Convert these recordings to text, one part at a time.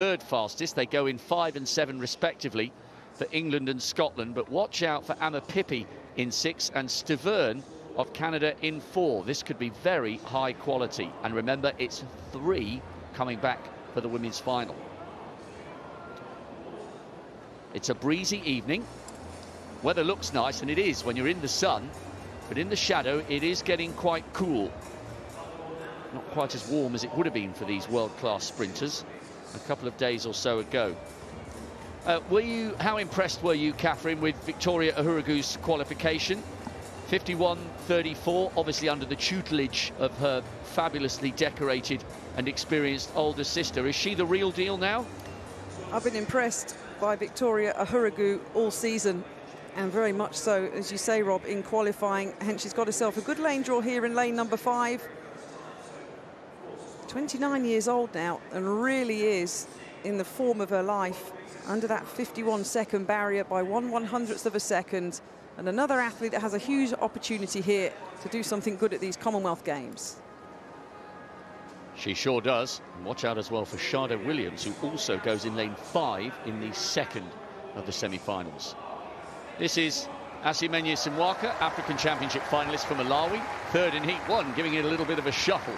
third fastest. They go in 5 and 7 respectively for England and Scotland, but watch out for Ama Pippi in 6 and Stavern of Canada in 4. This could be very high quality, and remember, it's 3 coming back for the women's final. It's a breezy evening. Weather looks nice, and it is when you're in the sun, but in the shadow it is getting quite cool. Not quite as warm as it would have been for these world-class sprinters a couple of days or so ago. How impressed were you, Catherine, with Victoria Uhuragu's qualification? 51.34, obviously under the tutelage of her fabulously decorated and experienced older sister. Is she the real deal now? I've been impressed by Victoria Uhuragu all season, and very much so, as you say, Rob, in qualifying. Hence, she's got herself a good lane draw here in lane number 5. 29 years old now, and really is in the form of her life, under that 51-second barrier by 1/100th of a second. And another athlete that has a huge opportunity here to do something good at these Commonwealth Games. She sure does. And watch out as well for Shada Williams, who also goes in lane 5 in the second of the semi-finals. This is Asimenye Simwaka, African Championship finalist for Malawi, third in heat 1, giving it a little bit of a shuffle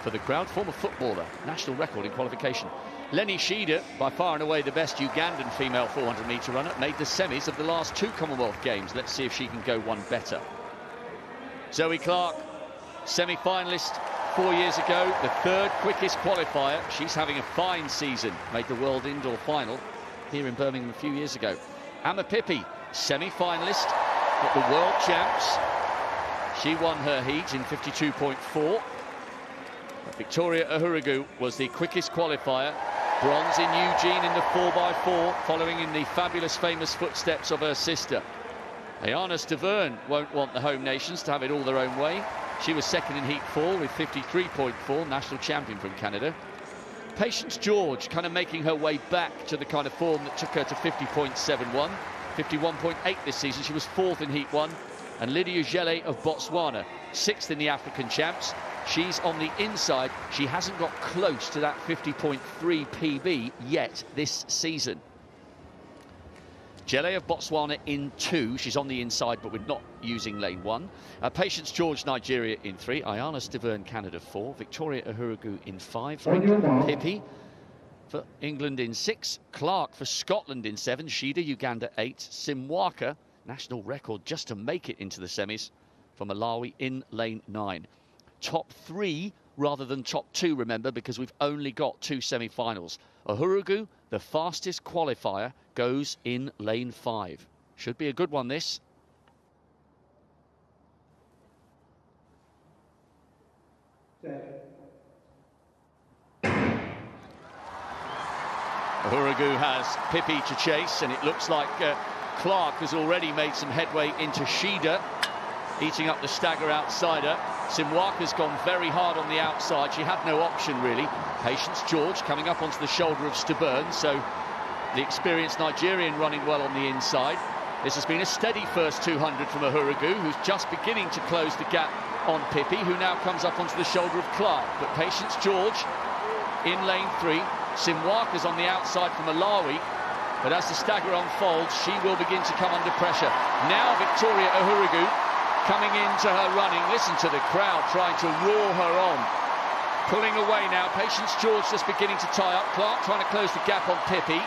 for the crowd. Former footballer, national record in qualification. Lenny Shida, by far and away the best Ugandan female 400-metre runner, made the semis of the last 2 Commonwealth Games. Let's see if she can go one better. Zoe Clark, semi-finalist 4 years ago, the 3rd quickest qualifier. She's having a fine season, made the World Indoor Final here in Birmingham a few years ago. Ama Pippi, semi-finalist at the World Champs. She won her heat in 52.4. Victoria Uhuragu was the quickest qualifier. Bronze in Eugene in the 4x4, following in the fabulous, famous footsteps of her sister. Ayana Stavern won't want the home nations to have it all their own way. She was second in heat 4 with 53.4, national champion from Canada. Patience George kind of making her way back to the kind of form that took her to 50.71. 51.8 this season. She was 4th in heat 1. And Lydia Gele of Botswana, 6th in the African Champs. She's on the inside. She hasn't got close to that 50.3 PB yet this season. Gele of Botswana in 2. She's on the inside, but we're not using lane 1. Patience George, Nigeria in 3. Ayana Stavern, Canada 4. Victoria Uhuragu in 5 for England. Pippi for England in 6. Clark for Scotland in 7. Shida, Uganda 8. Simwaka, national record just to make it into the semis, for Malawi in lane 9. Top 3 rather than top 2, remember, because we've only got 2 semi-finals. Uhuragu, the fastest qualifier, goes in lane 5. Should be a good one, this. Uhuragu has Pippi to chase, and it looks like Clark has already made some headway into Shida, eating up the stagger outsider. Simwaka's gone very hard on the outside. She had no option, really. Patience George coming up onto the shoulder of Stavern, so the experienced Nigerian running well on the inside. This has been a steady first 200 from Uhuragu, who's just beginning to close the gap on Pippi, who now comes up onto the shoulder of Clark. But Patience George in lane 3. Simwaka's on the outside from Malawi, but as the stagger unfolds, she will begin to come under pressure. Now Victoria Uhuragu coming into her running. Listen to the crowd trying to roar her on. Pulling away now. Patience George just beginning to tie up. Clark trying to close the gap on Pippi.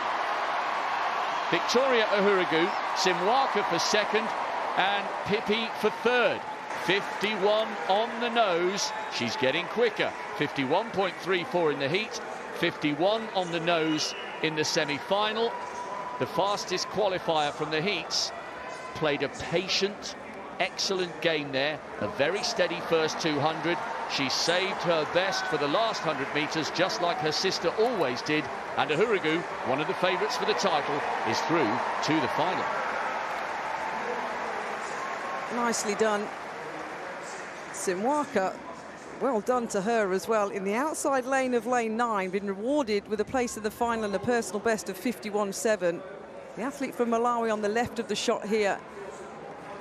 Victoria Uhuragu, Simwaka for 2nd, and Pippi for 3rd. 51 on the nose. She's getting quicker. 51.34 in the heat. 51 on the nose in the semi-final. The fastest qualifier from the heats. Played a patient, excellent game there. A very steady first 200. She saved her best for the last 100 metres, just like her sister always did. And Uhuragu, one of the favourites for the title, is through to the final. Nicely done. Simwaka, well done to her as well. In the outside lane of lane 9, been rewarded with a place in the final and a personal best of 51.7. The athlete from Malawi on the left of the shot here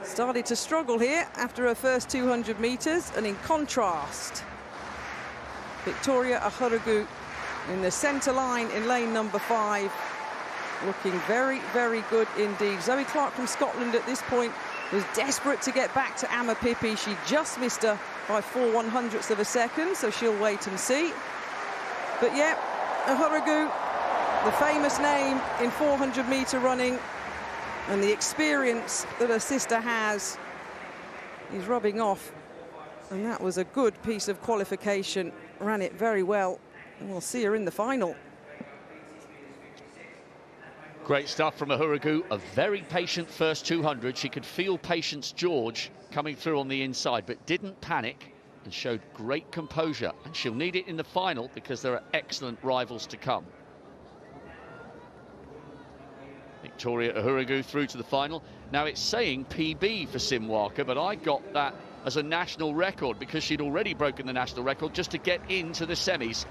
started to struggle here after her first 200 metres, and in contrast, Victoria Uhuragu in the centre line in lane number 5. Looking very, very good indeed. Zoe Clark from Scotland at this point was desperate to get back to Amma Pippi. She just missed her by 4/100ths of a second, so she'll wait and see. But yeah, Uhuragu, the famous name in 400-metre running, and the experience that her sister has is rubbing off. And that was a good piece of qualification. Ran it very well. And we'll see her in the final. Great stuff from Uhuragu. A very patient first 200. She could feel Patience George coming through on the inside, but didn't panic and showed great composure. And she'll need it in the final because there are excellent rivals to come. Victoria Uhuragu through to the final. Now it's saying PB for Sim Walker, but I got that as a national record because she'd already broken the national record just to get into the semis.